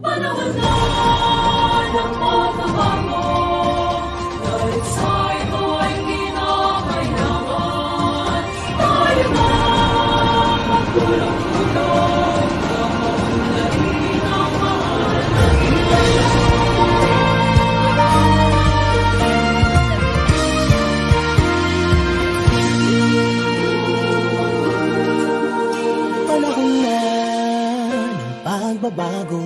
Panahon na ng pagbabago, dahil sa ito'y kinakailangan. Tayo na magtulong-tulong, maunlarin ang mahal na Panahon na ng pagbabago,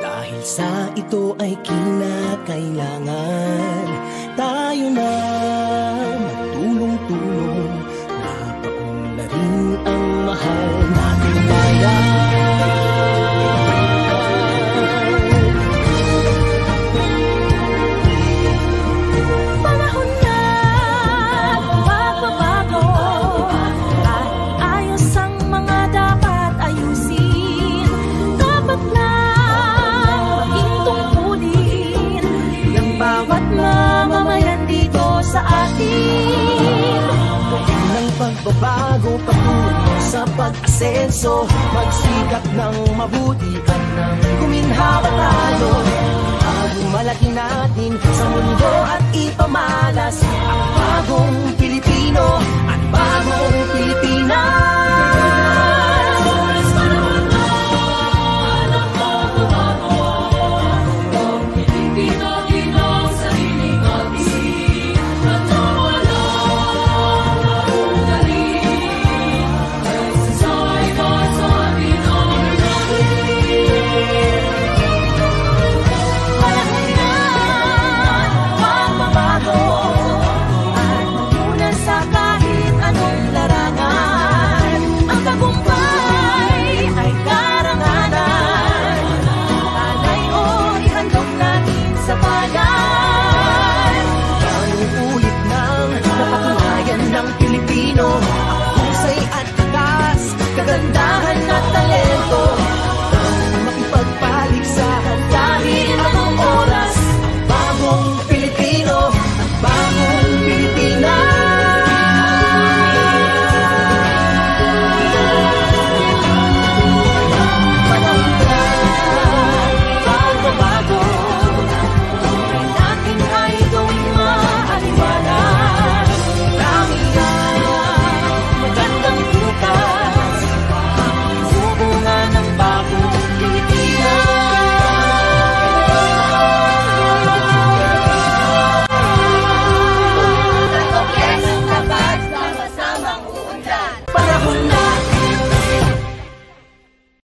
dahil sa ito ay kinakailangan. Tayo na magtulong-tulong, mapaunlarin ang mahal nating bayan. Panahon na ng pagbabago, at ayos ang mga dapat ayusin. Dapat lang maging tungkulin ng bawat mamamayan dito sa atin. Ng pagbabago patungo sa pag-asenso, magsikap ng mabuti at nang guminhawa tayo. Pagmalaki natin sa mundo at ipamalas ang bagong Pilipinas.